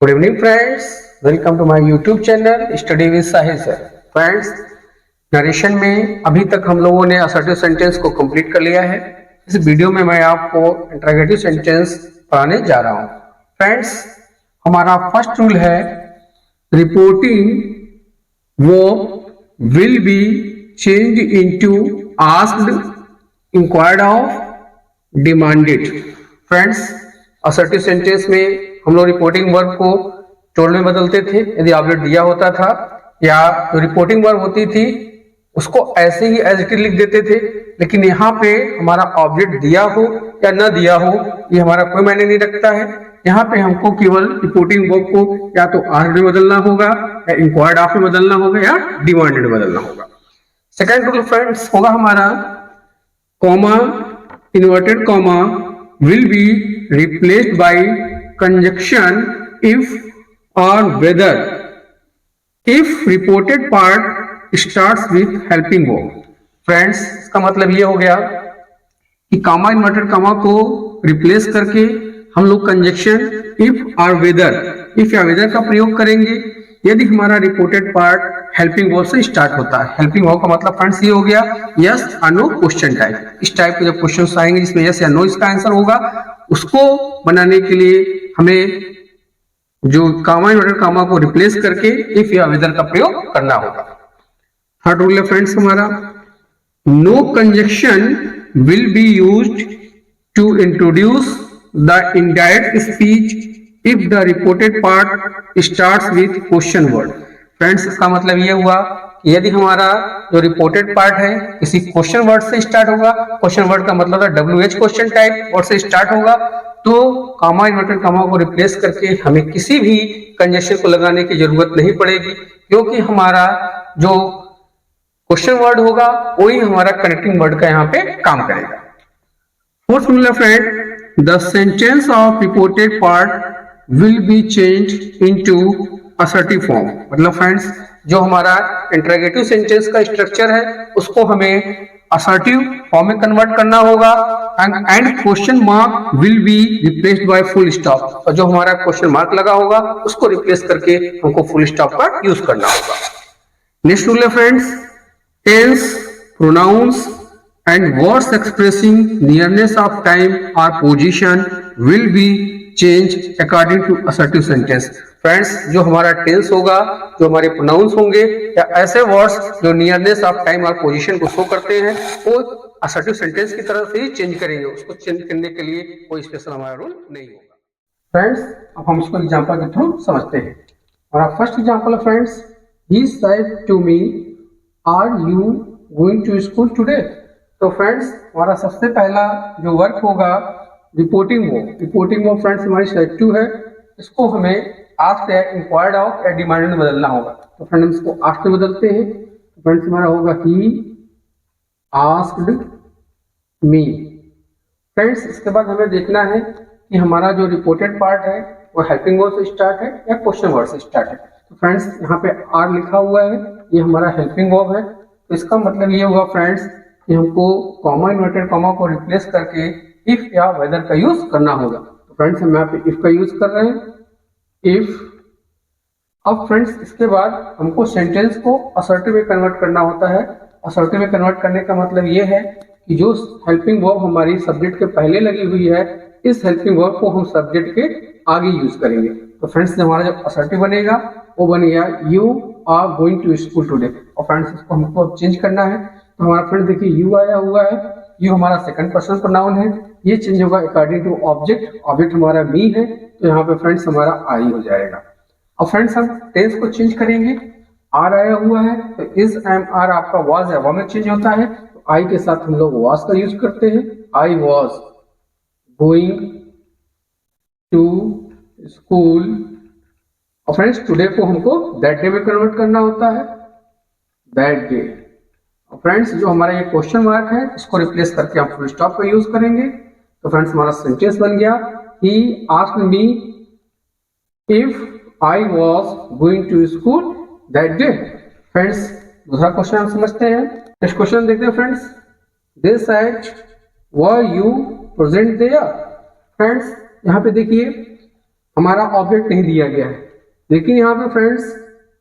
Good evening friends, welcome to my YouTube channel study with Sahil sir. Friends, narration में अभी तक हम लोगों ने असर्टिव सेंटेंस को कंप्लीट कर लिया है। इस वीडियो में मैं आपको इंटरोगेटिव सेंटेंस पढ़ाने जा रहा हूं। फ्रेंड्स, हमारा फर्स्ट रूल है reporting verb will be changed into asked, inquired of, demanded. Friends, assertive sentence में हम लोग रिपोर्टिंग वर्ब को टोल में बदलते थे यदि ऑब्जेक्ट दिया होता था, या जो रिपोर्टिंग वर्ब होती थी उसको ऐसे ही एज इट इज लिख देते थे। लेकिन यहाँ पे हमारा ऑब्जेक्ट दिया हो या न दिया हो ये हमारा कोई मायने नहीं रखता है। यहाँ पे हमको केवल रिपोर्टिंग वर्ब को या तो आस्क्ड में बदलना होगा, या इंक्वायर्ड ऑफ में बदलना होगा, या डिमांडेड में बदलना होगा। सेकेंड रूल फ्रेंड्स होगा हमारा comma, inverted comma will be replaced by conjunction if or whether if reported part starts with helping verb। Friends, इसका मतलब ये हो गया कि कॉमा इन्वर्टेड कॉमा को रिप्लेस करके हम लोग कंजक्शन इफ और वेदर, इफ या वेदर का प्रयोग करेंगे यदि हमारा रिपोर्टेड पार्ट हेल्पिंग वर्ब से स्टार्ट होता है। हेल्पिंग वर्ब का मतलब फ्रेंड्स ये हो गया यस और नो क्वेश्चन टाइप। इस टाइप के जब क्वेश्चन आएंगे जिसमें यस या नो इसका आंसर होगा, उसको बनाने के लिए हमें जो कॉमा इन्वर्टेड कॉमा को रिप्लेस करके इफ या वेदर का प्रयोग करना होगा। थर्ड रूल है फ्रेंड्स हमारा no conjunction will be used to introduce the indirect speech if the reported part starts with question word। Friends, इसका मतलब ये हुआ कि यदि हमारा जो रिपोर्टेड पार्ट है किसी क्वेश्चन वर्ड से स्टार्ट होगा, क्वेश्चन वर्ड का मतलब है WH क्वेश्चन टाइप वर्ड से स्टार्ट होगा, तो कॉमा इन्वर्टेड कॉमा को रिप्लेस करके हमें किसी भी कंजक्शन को लगाने की जरूरत नहीं पड़ेगी, क्योंकि हमारा जो क्वेश्चन वर्ड होगा वही हमारा कनेक्टिंग वर्ड का यहाँ पे काम करेगा। फोर्थ रूल है friend the sentence of reported part will be changed into assertive form। मतलब फ्रेंड्स, जो हमारा इंटरोगेटिव सेंटेंस का स्ट्रक्चर है उसको हमें असर्टिव फॉर्म में कन्वर्ट करना होगा। And question mark will be replaced by full stop, और जो हमारा क्वेश्चन मार्क लगा होगा उसको रिप्लेस करके हमको फुल स्टॉप का यूज करना होगा। नेक्स्ट रूल है friends tense, pronouns and words expressing nearness of time और position will be change according to assertive sentence. Friends, जो हमारा टेंस होगा, जो हमारे प्रोनाउंस होंगे, या ऐसे वर्ड्स जो नियरनेस ऑफ टाइम और पोजीशन को शो करते हैं वो असर्टिव सेंटेंस की तरफ से ही चेंज करेंगे। उसको चेंज करने के लिए कोई स्पेशल हमारा रूल नहीं होगा। फ्रेंड्स, अब हम इसको एग्जांपल के थ्रू समझते हैं। हमारा फर्स्ट एग्जांपल है friends, he said to me are you going to school today. तो फ्रेंड्स, हमारा सबसे पहला जो वर्क होगा reporting verb. Reporting verb friends हमारी सेलेक्टिव है, इसको हमें आस्क्ड या इंक्वायर्ड ऑफ या डिमांडेड में बदलना होगा। तो फ्रेंड्स इसको आस्क्ड में बदलते हैं। तो फ्रेंड्स हमारा होगा ही आस्क्ड मी। फ्रेंड्स, इसके बाद हमें देखना है कि हमारा जो रिपोर्टेड पार्ट है वो हेल्पिंग वर्ब से स्टार्ट है या क्वेश्चन वर्ड से स्टार्ट है। तो फ्रेंड्स यहाँ पे आर लिखा हुआ है, ये हमारा हेल्पिंग वर्ब है। तो इसका मतलब ये होगा फ्रेंड्स कि हमको कॉमा इन्वर्टेड कॉमा को रिप्लेस करके इफ या वेदर का यूज करना होगा। तो फ्रेंड्स हम यहाँ पे इफ का यूज कर रहे हैं, इफ। अब फ्रेंड्स इसके बाद हमको सेंटेंस को असर्टिव में कन्वर्ट करना होता है। असर्टिव में कन्वर्ट करने का मतलब ये है कि जो हेल्पिंग वर्ब हमारी सब्जेक्ट के पहले लगी हुई है इस हेल्पिंग वर्ब को हम सब्जेक्ट के आगे यूज करेंगे। तो फ्रेंड्स हमारा जब असर्टिव बनेगा वो बनेगा you are going to school today. और फ्रेंड्स इसको हमको अब चेंज करना है। तो हमारा फ्रेंड देखिए यू आया हुआ है, यू हमारा सेकंड पर्सन प्रोनाउन है, ये चेंज होगा अकॉर्डिंग टू ऑब्जेक्ट। ऑब्जेक्ट हमारा मी है, तो यहाँ पे फ्रेंड्स हमारा आई हो जाएगा। अब फ्रेंड्स हम टेंस को चेंज करेंगे। आर आया हुआ है तो इज एम आर आपका वाज है, वह में चेंज होता है। तो आई के साथ हम लोग वाज का यूज करते हैं। I was going to school. और फ्रेंड्स टुडे को हमको दैट डे में कन्वर्ट करना होता है, दैट डे। फ्रेंड्स जो हमारा ये क्वेश्चन मार्क है इसको रिप्लेस करके हम फुल स्टॉप का यूज करेंगे। तो फ्रेंड्स हमारा सेंटेंस बन गया he asked me if I was going to school that day. Friends दूसरा क्वेश्चन हम समझते हैं। नेक्स्ट क्वेश्चन देखते हैं friends, they said were you present there. Friends यहाँ पे देखिए हमारा ऑब्जेक्ट नहीं दिया गया है, लेकिन यहाँ पे फ्रेंड्स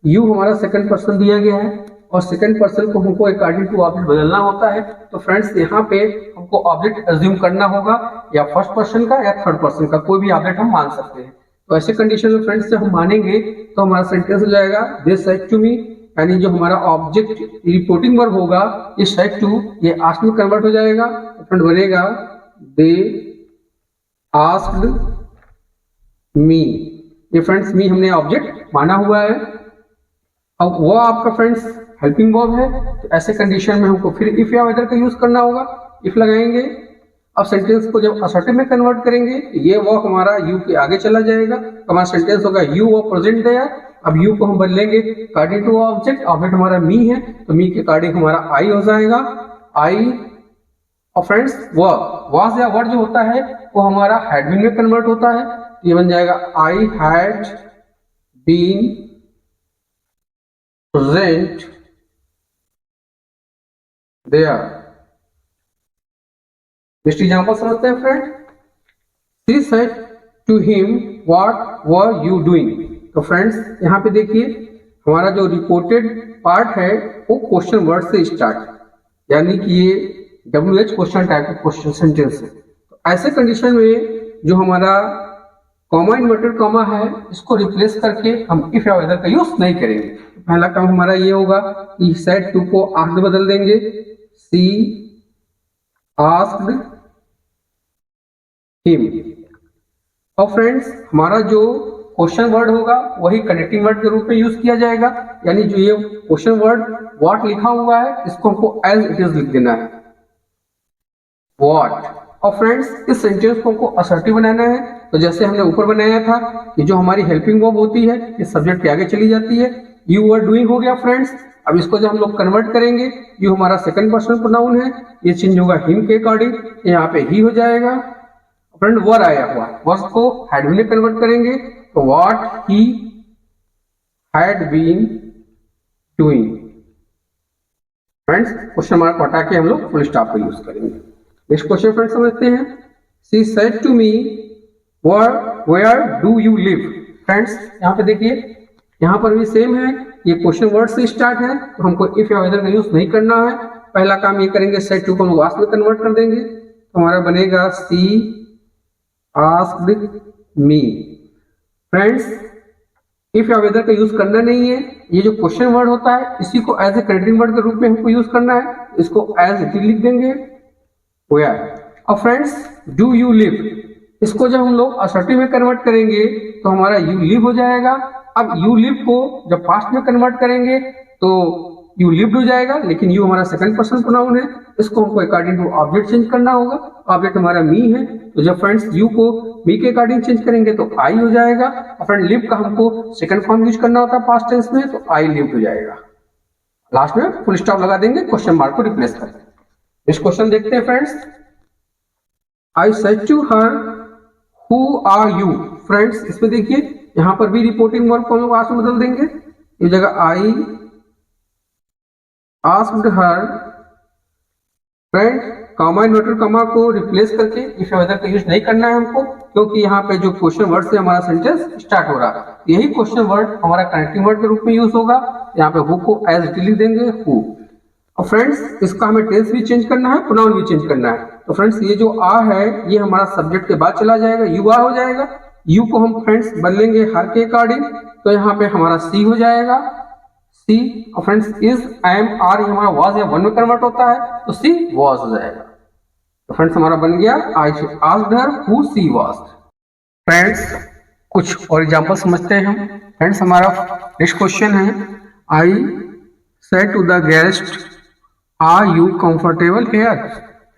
यू हमारा सेकंड पर्सन दिया गया है और सेकंड पर्सन को हमको अकॉर्डिंग टू ऑब्जेक्ट बदलना होता है। तो फ्रेंड्स यहाँ पे हमको ऑब्जेक्ट अज्यूम करना होगा या फर्स्ट पर्सन का या थर्ड पर्सन का, कोई भी ऑब्जेक्ट हम मान सकते हैं। तो ऐसे कंडीशन में फ्रेंड्स जब हम मानेंगे तो हमारा सेंटेंस हो जाएगा दे सेड टू मी, यानी जो हमारा ऑब्जेक्ट रिपोर्टिंग वर्ब होगा ये सेड टू ये आस्क्ड में कन्वर्ट हो जाएगा। तो फ्रेंड बनेगा दे आस्क्ड मी। ये फ्रेंड्स मी हमने ऑब्जेक्ट माना हुआ है। अब वो आपका फ्रेंड्स हेल्पिंग वर्ब है, तो ऐसे कंडीशन में हमको फिर इफ या वेदर का यूज करना होगा। इफ लगाएंगे, अब सेंटेंस को जब असर्टिव में कन्वर्ट करेंगे ये वो हमारा यू के आगे चला जाएगा, तो हमारा देंटेंस होगा यू वो प्रेजेंट देयर। अब यू को हम बदलेंगे अकॉर्डिंग टू ऑब्जेक्ट, ऑब्जेक्ट हमारा मी है तो मी के अकॉर्डिंग हमारा आई हो जाएगा आई। और फ्रेंड्स वाज या वर्ड जो होता है वो हमारा हैड बीन में कन्वर्ट होता है, ये बन जाएगा I had been present there. Next example समझते हैं friend. She said to him what were you doing. तो फ्रेंड्स यहाँ पे देखिए हमारा जो रिपोर्टेड पार्ट है वो क्वेश्चन वर्ड से स्टार्ट, यानी कि ये WH क्वेश्चन टाइप का क्वेश्चन सेंटेंस है। तो ऐसे कंडीशन में जो हमारा कॉमा इन्वर्टेड कॉमा है इसको रिप्लेस करके हम इफ या वेदर का यूज नहीं करेंगे। तो पहला काम हमारा ये होगा कि सेड टू को आस्क्ड बदल देंगे, सी आस्क्ड हिम। और फ्रेंड्स हमारा जो क्वेश्चन वर्ड होगा वही कनेक्टिंग वर्ड के रूप में यूज किया जाएगा, यानी जो ये क्वेश्चन वर्ड व्हाट लिखा हुआ है इसको हमको एज इट इज लिख देना है व्हाट। और फ्रेंड्स इस सेंटेंस को हमको असर्टिव बनाना है, तो जैसे हमने ऊपर बनाया था कि जो हमारी हेल्पिंग वर्ब होती है ये सब्जेक्ट के आगे चली जाती है। यू वर डूइंग हो गया फ्रेंड्स। अब इसको जब हम लोग कन्वर्ट करेंगे यू हमारा सेकंड पर्सन प्रोनाउन है, ये चेंज होगा हिम के अकॉर्डिंग, यहाँ पे ही हो जाएगा। फ्रेंड वर आया हुआ वर्स को हैड बीन में कन्वर्ट करेंगे तो what he had been doing. Friends question mark हटा के हम लोग फुल स्टॉप का यूज करेंगे। नेक्स्ट क्वेश्चन फ्रेंड्स समझते हैं। She said to me where do you live. Friends यहाँ पे देखिए यहाँ पर भी सेम है, ये क्वेश्चन वर्ड से स्टार्ट है तो हमको इफ या वेदर का यूज नहीं करना है। पहला काम ये करेंगे सेड टू को हम आस्क्ड में कन्वर्ट कर देंगे, तो हमारा बनेगा सी आस्क्ड मी। फ्रेंड्स इफ या वेदर का यूज करना नहीं है, ये जो क्वेश्चन वर्ड होता है इसी को एज ए कनेक्टिंग वर्ड के रूप में हमको यूज करना है, इसको एज इट लिख देंगे वेयर। अब फ्रेंड्स डू यू लिव, इसको जब हम लोग असर्टिव में कन्वर्ट करेंगे तो हमारा यू लिव हो जाएगा। अब यू लिव को जब पास्ट में कन्वर्ट करेंगे तो यू लिव्ड हो जाएगा, लेकिन यू हमारा सेकंड पर्सन प्रोनाउन है, इसको हमको अकॉर्डिंग टू ऑब्जेक्ट चेंज करना होगा। ऑब्जेक्ट हमारा मी है, तो जब फ्रेंड्स यू को मी के अकॉर्डिंग चेंज करेंगे तो आई हो जाएगा। और फ्रेंड लिव का हमको सेकंड फॉर्म यूज करना होता है पास्ट टेंस में, तो आई लिव्ड हो जाएगा। लास्ट में फुल स्टॉप लगा देंगे क्वेश्चन मार्क को रिप्लेस करके। इस क्वेश्चन देखते हैं friends. I said to her who are you. Friends इसमें देखिए यहाँ पर भी रिपोर्टिंग वर्ब को हम लोग आस्क्ड बदल देंगे, इस जगह आई आस्क्ड हर। फ्रेंड कॉमा इन्वर्टेड कॉमा को रिप्लेस करके इफ या वेदर का यूज नहीं करना है हमको, क्योंकि यहाँ पे जो क्वेश्चन वर्ड से हमारा सेंटेंस स्टार्ट हो रहा है यही क्वेश्चन वर्ड हमारा कनेक्टिंग वर्ड के रूप में यूज होगा। यहाँ पे हु को एज इट लिख देंगे हु। और फ्रेंड्स इसका हमें टेंस भी चेंज करना है, प्रोनाउन भी चेंज करना है। तो फ्रेंड्स ये जो आ है ये हमारा सब्जेक्ट के बाद चला जाएगा, यू आ हो जाएगा। यू को हम फ्रेंड्स बदलेंगे हर के अकॉर्डिंग, तो यहाँ पे हमारा सी हो जाएगा सी। और फ्रेंड्स इज एम आर ये हमारा वाज या वन में कन्वर्ट होता है तो सी वाज हो जाएगा। तो फ्रेंड्स हमारा बन गया आई asked her who she was. Friends कुछ और एग्जांपल समझते हैं हम। फ्रेंड्स हमारा नेक्स्ट क्वेश्चन है I said to the guest are you comfortable here.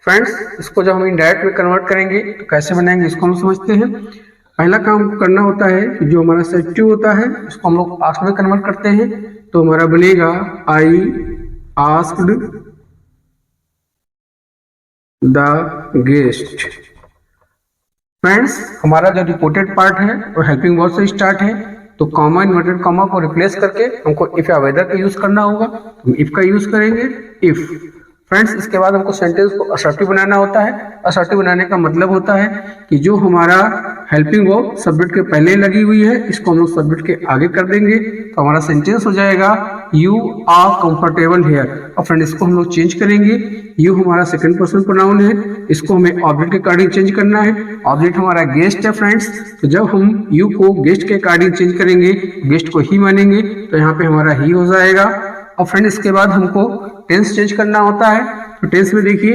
Friends इसको जब हम इनडायरेक्ट में कन्वर्ट करेंगे तो कैसे बनाएंगे इसको हम समझते हैं। पहला काम करना होता है कि जो हमारा सेड टू होता है इसको हम लोग आस्क्ड में कन्वर्ट करते हैं, तो हमारा बनेगा I asked the guest. Friends हमारा जो रिपोर्टेड पार्ट है वो हेल्पिंग वर्ब से स्टार्ट है, तो कॉमा इन्वर्टेड कॉमा को रिप्लेस करके हमको इफ या वेदर का यूज करना होगा, तो इफ का यूज करेंगे इफ। फ्रेंड्स इसके बाद हमको सेंटेंस को असर्टिव बनाना होता है। असर्टिव बनाने का मतलब होता है कि जो हमारा हेल्पिंग वर्ब सब्जेक्ट के पहले लगी हुई है इसको हम लोग सब्जेक्ट के आगे कर देंगे तो हमारा सेंटेंस हो जाएगा यू आर कंफर्टेबल हेयर। और फ्रेंड इसको हम लोग चेंज करेंगे। यू हमारा सेकंड पर्सन प्रोनाउन है, इसको हमें ऑब्जेक्ट के अकॉर्डिंग चेंज करना है। ऑब्जेक्ट हमारा गेस्ट है फ्रेंड्स, तो जब हम यू को गेस्ट के अकॉर्डिंग चेंज करेंगे गेस्ट को ही मानेंगे तो यहाँ पे हमारा ही हो जाएगा। और फ्रेंड इसके बाद हमको टेंस चेंज करना होता है। तो टेंस में देखिए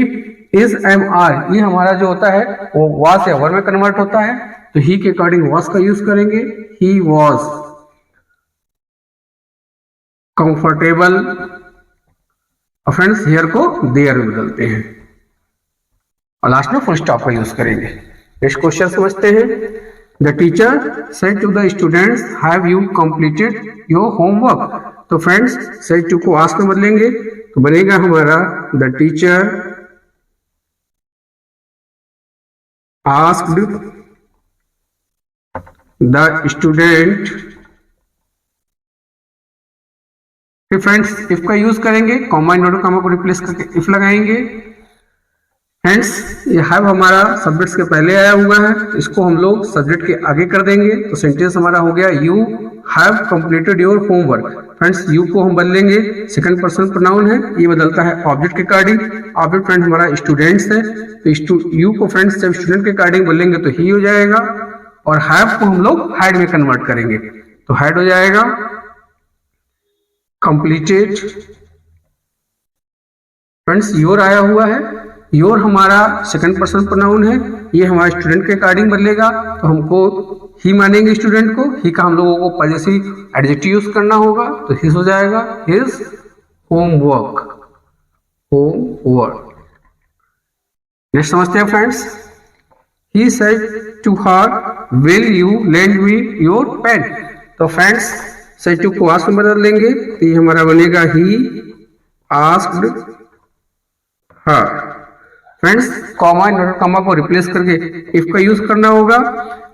इज एम आर ये हमारा जो होता है वो वाज या वर में कन्वर्ट होता है तो ही के अकॉर्डिंग वाज का यूज करेंगे। He was comfortable. और फ्रेंड्स हियर को देयर में बदलते हैं और लास्ट में फुल स्टॉप का यूज करेंगे। नेक्स्ट क्वेश्चन समझते हैं। The teacher said to the students have you completed your homework. तो फ्रेंड्स सेड टू को आस्क में बदलेंगे तो बनेगा हमारा the teacher asked the student. फिर फ्रेंड्स इफ का यूज करेंगे, कॉमा इनवर्टेड कॉमा को रिप्लेस करके इफ लगाएंगे। फ्रेंड्स ये हैव हमारा सब्जेक्ट के पहले आया हुआ है, इसको हम लोग सब्जेक्ट के आगे कर देंगे तो सेंटेंस हमारा हो गया you have completed your homework. Friends you को हम बदलेंगे, सेकंड पर्सन प्रोनाउन है, ये बदलता है ऑब्जेक्ट के अकॉर्डिंग। ऑब्जेक्ट फ्रेंड हमारा स्टूडेंट्स है तो यू को फ्रेंड्स जब स्टूडेंट के अकॉर्डिंग बदलेंगे तो ही हो जाएगा। और हैव को हम लोग हैड में कन्वर्ट करेंगे तो हैड हो जाएगा कंप्लीटेड। फ्रेंड्स योर आया हुआ है, योर हमारा सेकंड पर्सन प्रोनाउन है, ये हमारे स्टूडेंट के अकॉर्डिंग बदलेगा तो हमको ही मानेंगे स्टूडेंट को। ही का हम लोगों को पॉजेसिव एडजेक्टिव यूज करना होगा तो हिज हो जाएगा हिज होमवर्क। होमवर्क। नेक्स्ट समझते हैं friends. He said to her will you lend me your pen. तो फ्रेंड्स सेड टू को आस्क में बदल देंगे तो ये हमारा बनेगा he asked her. Friends comma inverted comma को रिप्लेस करके इफ का यूज करना होगा।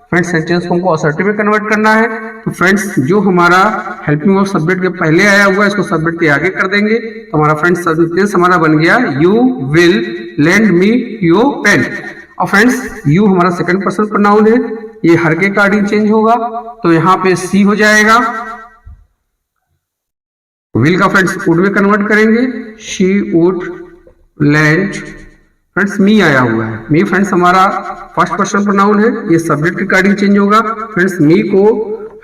फ्रेंड्स सेंटेंस को हमको असर्टिव में कन्वर्ट करना है तो फ्रेंड्स जो हमारा हेल्पिंग वर्ब सब्जेक्ट के पहले आया हुआ है इसको सब्जेक्ट के आगे कर देंगे तो हमारा फ्रेंड्स सेंटेंस हमारा बन गया you will lend me your pen. और फ्रेंड्स यू हमारा सेकंड पर्सन प्रोनाउन है, ये हर के अकॉर्डिंग चेंज होगा तो यहाँ पे सी हो जाएगा। विल का फ्रेंड्स वुड में कन्वर्ट करेंगे, शी वुड लैंड। फ्रेंड्स मी आया हुआ है, मी फ्रेंड्स हमारा फर्स्ट पर्सन प्रोनाउन है, ये सब्जेक्ट के अकॉर्डिंग चेंज होगा। फ्रेंड्स मी को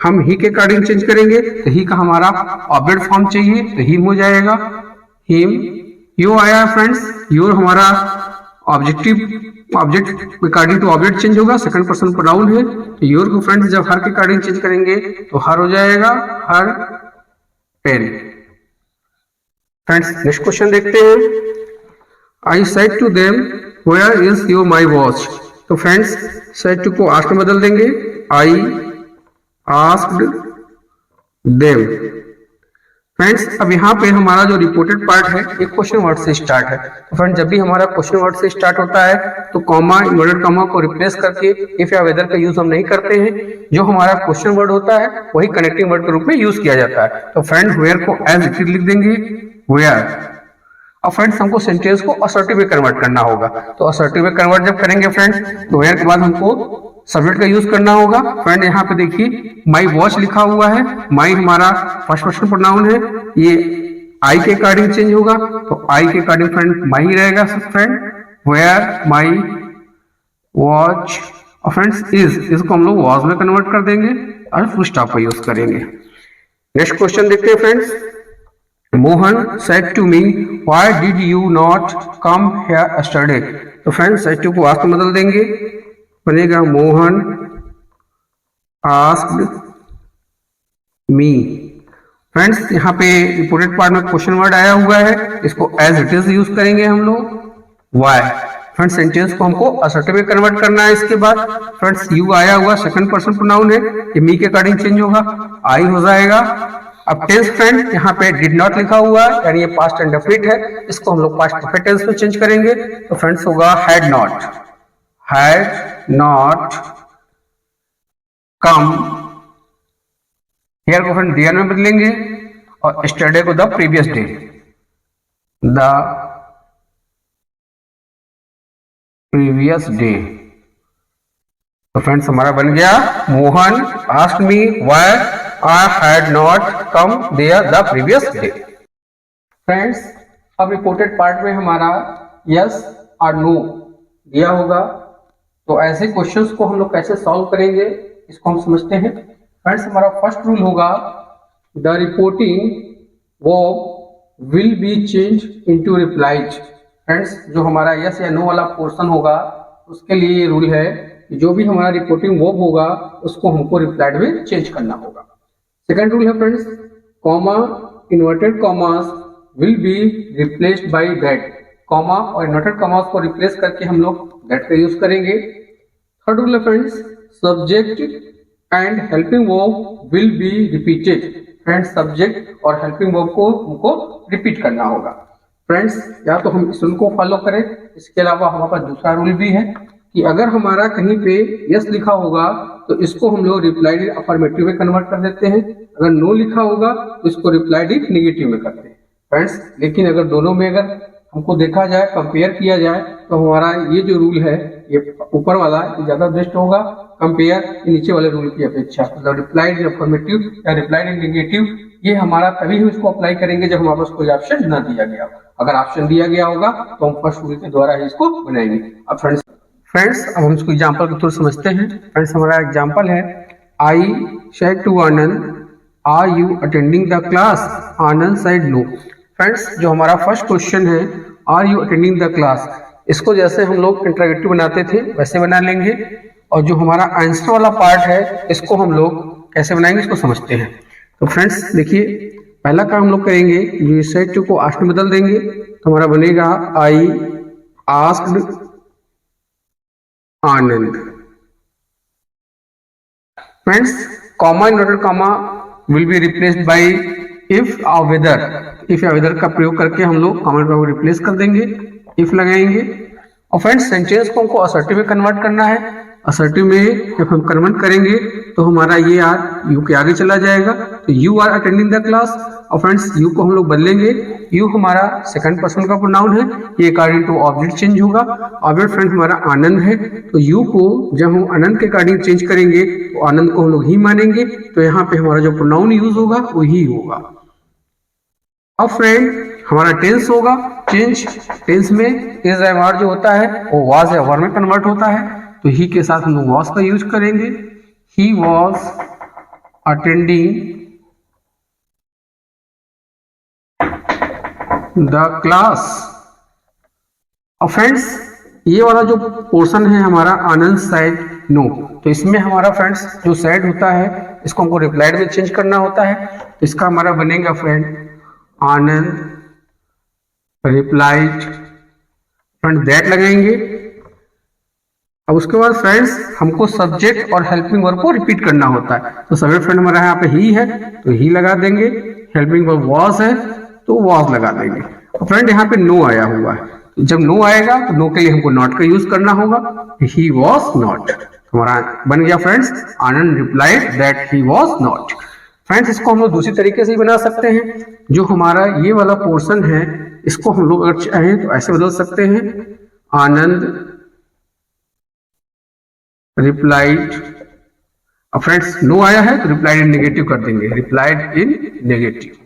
हम ही के अकॉर्डिंग चेंज करेंगे तो ही का हमारा ऑब्जेक्ट फॉर्म चाहिए तो हिम हो जाएगा हिम। यो आया है फ्रेंड्स, योर हमारा object according to object change होगा, सेकंड पर्सन प्रोनाउन है तो योर को फ्रेंड्स जब हर के अकॉर्डिंग चेंज करेंगे तो हर हो जाएगा her pen. Friends next question देखते हैं। I said to them where is your my watch. तो फ्रेंड्स सेड टू को आस्क में बदल देंगे, आई आस्क्ड देम। फ्रेंड्स अब यहाँ पे हमारा जो रिपोर्टेड पार्ट है एक क्वेश्चन वर्ड से स्टार्ट है। तो फ्रेंड्स जब भी हमारा क्वेश्चन वर्ड से स्टार्ट होता है तो कॉमा इनवर्टेड कॉमा को रिप्लेस करके इफ या वेदर का यूज हम नहीं करते हैं। जो हमारा क्वेश्चन वर्ड होता है वही कनेक्टिंग वर्ड के रूप में यूज किया जाता है। तो फ्रेंड्स वेयर को एज इट इज लिख देंगे वेयर। और फ्रेंड्स हमको सेंटेंस को असर्टिव में कन्वर्ट करना होगा तो असर्टिव में कन्वर्ट जब करेंगे फ्रेंड्स तो वेयर के बाद हमको सब्जेक्ट का यूज करना होगा। फ्रेंड यहाँ पे देखिए माई वॉच लिखा हुआ है, माई हमारा फर्स्ट पर्सन प्रोनाउन है, ये आई के अकॉर्डिंग चेंज होगा तो आई के अकॉर्डिंग फ्रेंड माई ही रहेगा फ्रेंड वेयर माई वॉच। और फ्रेंड्स इज इसको हम लोग वॉज में कन्वर्ट कर देंगे और फुल स्टॉप का यूज करेंगे। नेक्स्ट क्वेश्चन देखते हैं friends. Mohan said to me why did you not come here yesterday। तो फ्रेंड्स said to को आस्क में बदल देंगे, बनेगा मोहन asked me। फ्रेंड्स यहाँ पे रिपोर्टेड पार्ट में क्वेश्चन वर्ड आया हुआ है, इसको एज इट इज यूज करेंगे हम लोग why। फ्रेंड्स सेंटेंस को हमको असर्टिव में कन्वर्ट करना है। इसके बाद फ्रेंड्स यू आया हुआ सेकंड पर्सन प्रोनाउन है, ये मी के अकॉर्डिंग चेंज होगा, आई हो जाएगा। अब टेंस फ्रेंड यहाँ पे डिड नॉट लिखा हुआ है यानी ये पास्ट एंड डेफिनिट है, इसको हम लोग पास्ट परफेक्ट टेंस में चेंज करेंगे तो फ्रेंड्स होगा हैड नॉट कम। हियर को फ्रेंड देयर में बदलेंगे और यस्टरडे को the previous day, the previous day. तो फ्रेंड्स हमारा बन गया Mohan asked me why I had not come there the previous day. Friends अब रिपोर्टेड पार्ट में हमारा यस और नो दिया होगा, तो ऐसे क्वेश्चंस को हम लोग कैसे सॉल्व करेंगे इसको हम समझते हैं। फ्रेंड्स हमारा फर्स्ट रूल होगा the reporting verb will be change into replies. Friends जो हमारा यस या नो वाला पोर्शन होगा उसके लिए ये रूल है कि जो भी हमारा रिपोर्टिंग वर्ब होगा उसको हमको रिप्लाइड में चेंज करना होगा। सेकंड रूल है friends comma inverted commas will be replaced by that. Comma और इन्वर्टेड कॉमास को रिप्लेस करके हम लोग दैट का यूज करेंगे। थर्ड रूल है friends subject and helping verb will be repeated. Friends subject और हेल्पिंग वर्ब को हमको रिपीट करना होगा। फ्रेंड्स या तो हम इस रूल को फॉलो करें, इसके अलावा हमारे पास दूसरा रूल भी है कि अगर हमारा कहीं पे यस लिखा होगा तो इसको हम लोग रिप्लाइड अफर्मेटिव में कन्वर्ट कर देते हैं, अगर नो लिखा होगा तो इसको रिप्लाइड नेगेटिव में करते हैं। फ्रेंड्स लेकिन अगर दोनों में अगर हमको देखा जाए, कंपेयर किया जाए, तो हमारा ये जो रूल है ये ऊपर वाला ये ज्यादा बेस्ट होगा कंपेयर नीचे वाले रूल की अपेक्षा। मतलब रिप्लाइड अफर्मेटिव या रिप्लाइड नेगेटिव ये हमारा तभी हम इसको अप्लाई करेंगे जब हमारे पास कोई ऑप्शन ना दिया गया हो। अगर ऑप्शन दिया गया होगा तो हम फर्स्ट रूल के द्वारा ही इसको बनाएंगे। अब फ्रेंड्स अब हम इसको एग्जाम्पल के थ्रू समझते हैं। फ्रेंड्स हमारा एग्जाम्पल है I said to Anand are you attending the class. Anand said no. Friends जो हमारा फर्स्ट क्वेश्चन है are you attending the class, इसको जैसे हम लोग इंटरोगेटिव बनाते थे वैसे बना लेंगे, और जो हमारा आंसर वाला पार्ट है इसको हम लोग कैसे बनाएंगे इसको समझते हैं। तो फ्रेंड्स देखिए पहला काम हम लोग करेंगे जो सेड टू को आस्क्ड में बदल देंगे, तो हमारा बनेगा I asked Anand. Friends comma inverted comma will be replaced by if और वेदर। इफ या वेदर का प्रयोग करके हम लोग कॉमा को रिप्लेस कर देंगे, इफ लगाएंगे। और फ्रेंड्स सेंटेंस को हमको असर्टिव में कन्वर्ट करना है। असर्टिव में जब हम कन्वर्ट करेंगे तो हमारा ये आर यू के आगे चला जाएगा, तो you are attending the class. और फ्रेंड्स यू को हम लोग बदलेंगे, यू हमारा सेकंड पर्सन का प्रोनाउन है, ये अकॉर्डिंग टू ऑब्जेक्ट चेंज होगा। ऑब्जेक्ट फ्रेंड्स हमारा आनंद है, तो यू को जब हम आनंद के अकॉर्डिंग चेंज करेंगे तो आनंद को हम लोग ही मानेंगे, तो यहाँ पे हमारा जो प्रोनाउन यूज होगा वो ही होगा। अब फ्रेंड हमारा टेंस होगा, चेंज टेंस में इज या वर जो होता है वो वाज या वर में कन्वर्ट होता है, तो ही के साथ हम लोग वाज का यूज करेंगे। He was attending the class. और फ्रेंड्स ये वाला जो पोर्शन है हमारा आनंद साइड नो, तो इसमें हमारा फ्रेंड्स जो साइड होता है इसको हमको रिप्लाइड में चेंज करना होता है, तो इसका हमारा बनेगा friend Anand replied. Friend that लगाएंगे। अब उसके बाद फ्रेंड्स हमको सब्जेक्ट और हेल्पिंग वर्ब को रिपीट करना होता है, तो सब्जेक्ट फ्रेंड हमारा यहाँ पे ही है तो ही लगा देंगे, हेल्पिंग वर्ब वाज है तो वाज लगा देंगे। तो फ्रेंड यहाँ पे नो आया हुआ है, जब नो आएगा तो नो के लिए हमको नॉट का यूज करना होगा, ही वॉज नॉट। हमारा बन गया friends Anand replied that he was not. Friends इसको हम लोग दूसरी तरीके से ही बना सकते हैं। जो हमारा ये वाला पोर्शन है इसको हम लोग अगर चाहें तो ऐसे बदल सकते हैं, आनंद रिप्लाइड। अब फ्रेंड्स नो आया है तो रिप्लाइड इन नेगेटिव कर देंगे, रिप्लाइड इन नेगेटिव।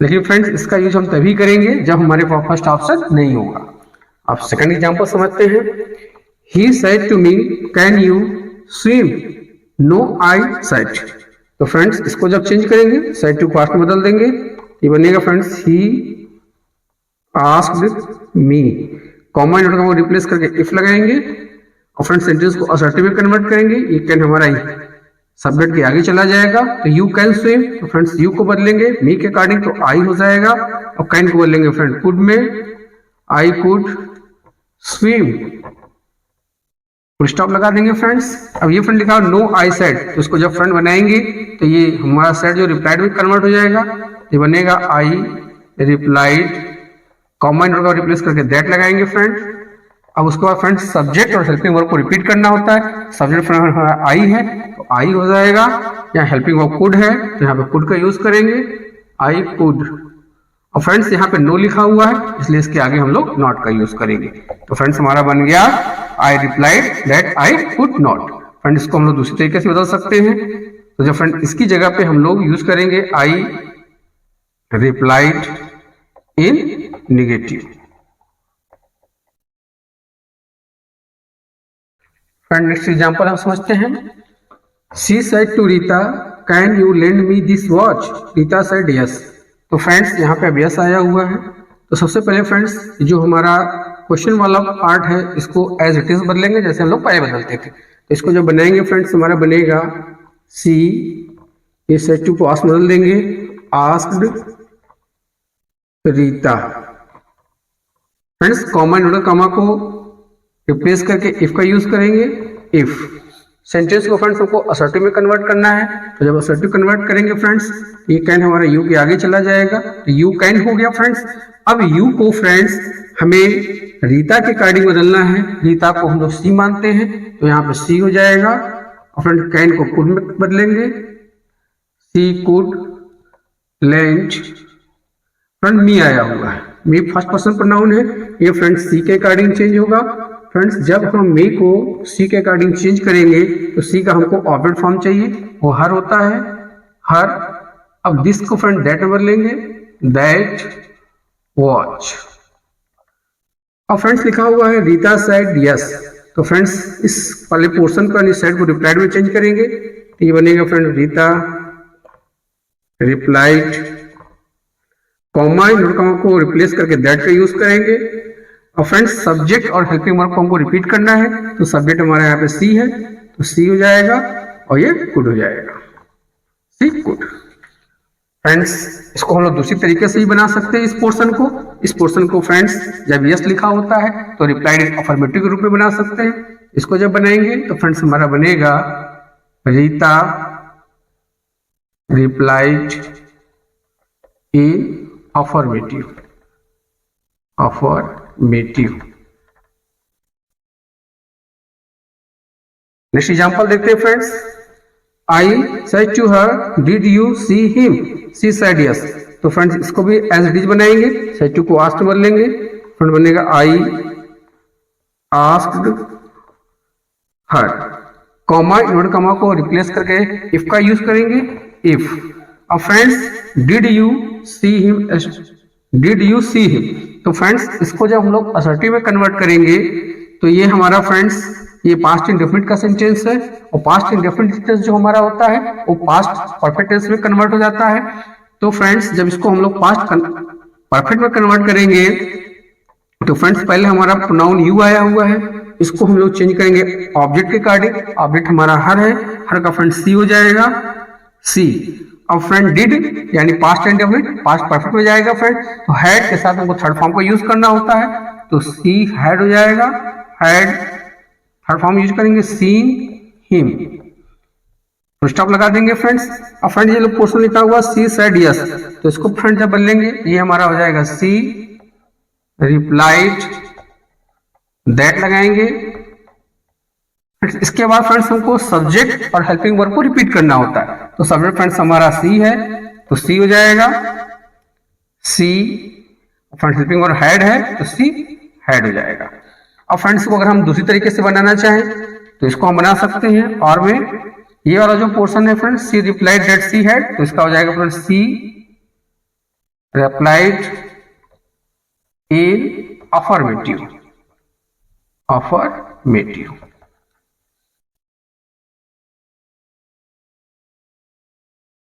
लेकिन फ्रेंड्स इसका यूज हम तभी करेंगे जब हमारे पास फर्स्ट ऑप्शन नहीं होगा। अब सेकंड एग्जांपल समझते हैं। He said to me can you swim. No I said. तो फ्रेंड्स इसको जब चेंज करेंगे सेड टू पास्ट में बदल देंगे, ये बनेगा फ्रेंड्स ही आस्क्ड मी। कॉमा इनवर्टेड कॉमा रिप्लेस करके इफ लगाएंगे और फ्रेंड्स सेंटेंस को असर्टिव में कन्वर्ट करेंगे। ये कैन हमारा सब्जेक्ट के आगे चला जाएगा, तो यू कैन स्विम, तो फ्रेंड्स यू को बदलेंगे मी के अकॉर्डिंग तो आई हो जाएगा, और कैन को बदलेंगे फ्रेंड कुड में, I could swim, full stop लगा देंगे फ्रेंड्स। अब ये फ्रेंड लिखा नो आई सेड, तो इसको जब फ्रेंड बनाएंगे तो ये हमारा सेड जो रिप्लाइड में कन्वर्ट हो जाएगा, ये बनेगा I replied, comma inverted replace करके दैट लगाएंगे फ्रेंड। अब उसके बाद फ्रेंड्स सब्जेक्ट और हेल्पिंग वर्ब को रिपीट करना होता है। सब्जेक्ट फ्रेंड हमारा आई है तो आई हो जाएगा, यहाँ हेल्पिंग वर्ब कुड है तो यहाँ पे कुड का यूज करेंगे, आई कुड। और फ्रेंड्स यहाँ पे नो लिखा हुआ है, इसलिए इसके आगे हम लोग नॉट का यूज करेंगे। तो फ्रेंड्स हमारा बन गया I replied that I could not. Friend इसको हम लोग दूसरी तरीके से बदल सकते हैं। तो जब फ्रेंड इसकी जगह पे हम लोग यूज करेंगे I replied in negative. Friend next example हम समझते हैं। She said to Rita can you lend me this watch, Rita said yes. तो फ्रेंड्स यहाँ पे अब यस आया हुआ है। तो सबसे पहले फ्रेंड्स जो हमारा क्वेश्चन वाला पार्ट है इसको एज इट इज बदलेंगे, जैसे हम लोग पहले बदलते थे। तो इसको जब बनाएंगे फ्रेंड्स हमारा बनेगा सी, ये सेड टू को आस्क बदल देंगे, asked Rita. Friends comma nodal comma को रिप्लेस करके इफ का यूज करेंगे। इफ सेंटेंस को फ्रेंड्स हमको असर्टिव में कन्वर्ट करना है। तो जब असर्टिव कन्वर्ट करेंगे फ्रेंड्स ये कैन हमारा यू के आगे चला जाएगा, तो यू कैन हो गया फ्रेंड्स। अब यू को फ्रेंड्स हमें रीता के अकॉर्डिंग बदलना है। रीता को हम लोग सी मानते हैं, तो यहाँ पे सी हो जाएगा। और फ्रेंड कैन को कुड में बदलेंगे, सी कुड लेंड। फ्रेंड मी आया हुआ है, मी फर्स्ट पर्सन प्रोनाउन है, ये फ्रेंड्स सी के अकॉर्डिंग चेंज होगा। फ्रेंड्स जब हम मी को सी के अकॉर्डिंग चेंज करेंगे तो सी का हमको ऑब्जेक्ट फॉर्म चाहिए, वो हर होता है, हर। अब दिस को फ्रेंड दैट में बदलेंगे, दैट वॉच। अब फ्रेंड्स लिखा हुआ है रीता सेड यस। तो फ्रेंड्स इस वाले पोर्शन का सेड को रिप्लाइड में चेंज करेंगे, तो ये बनेगा friend Rita replied, comma in comma को रिप्लेस करके दैट का यूज करेंगे। और फ्रेंड्स सब्जेक्ट और हेल्पिंग वर्ब को हमको रिपीट करना है, तो सब्जेक्ट हमारा यहाँ पे सी है, तो सी हो जाएगा और ये कुड हो जाएगा, सी कुड। फ्रेंड्स इसको हम लोग दूसरी तरीके से ही बना सकते हैं इस पोर्शन को। इस पोर्शन को फ्रेंड्स जब यस लिखा होता है तो रिप्लाइड अफर्मेटिव के रूप में बना सकते हैं। इसको जब बनाएंगे तो फ्रेंड्स हमारा बनेगा Rita replied in affirmative, affirmative. Next example देखते हैं friends. I said to her did you see him, she said yes. तो फ्रेंड्स इसको भी एज इट इज बनाएंगे, सेड टू को आस्क्ड बदलेंगे। फ्रेंड बनेगा I asked her, comma inverted comma को रिप्लेस करके इफ का यूज करेंगे, इफ। अब friends did you see him, did you see him. तो फ्रेंड्स इसको जब हम लोग असर्टिव में कन्वर्ट करेंगे तो ये हमारा फ्रेंड्स ये पास्ट इंडेफिनिट का सेंटेंस है, और पास्ट इंडेफिनिट सेंटेंस जो हमारा होता है वो पास्ट परफेक्ट टेंस में कन्वर्ट हो जाता है। तो फ्रेंड्स जब इसको हम लोग पास्ट परफेक्ट में कन्वर्ट करेंगे तो फ्रेंड्स पहले हमारा प्रोनाउन यू आया हुआ है, इसको हम लोग चेंज करेंगे ऑब्जेक्ट के अकॉर्डिंग। ऑब्जेक्ट हमारा हर है, हर का फ्रेंड सी हो जाएगा, सी। अब फ्रेंड डिड यानी पास्ट इंडेफिनिट पास्ट परफेक्ट हो जाएगा फ्रेंड। तो हैड के साथ हमको थर्ड फॉर्म का यूज करना होता है, तो सी हैड हो जाएगा, हैड थर्ड फॉर्म यूज करेंगे सीन हिम, फुल स्टॉप लगा देंगे फ्रेंड्स। अब फ्रेंड ये लोग पोर्शन लिखा हुआ सी सेड यस, तो इसको फ्रेंड जब बदलेंगे ये हमारा हो जाएगा सी रिप्लाइड दैट लगाएंगे। इसके बाद फ्रेंड्स हमको सब्जेक्ट और हेल्पिंग वर्ब को रिपीट करना होता है। तो सब्जेक्ट फ्रेंड्स हमारा सी है, तो सी हो जाएगा, सी। फ्रेंड्स हेल्पिंग वर्ब हैड है, तो सी हैड हो जाएगा। अब फ्रेंड्स को अगर हम दूसरी तरीके से बनाना चाहें तो इसको हम बना सकते हैं, और में ये वाला जो पोर्शन है friends she replied that she had, तो इसका हो जाएगा friends she replied in affirmative, affirmative.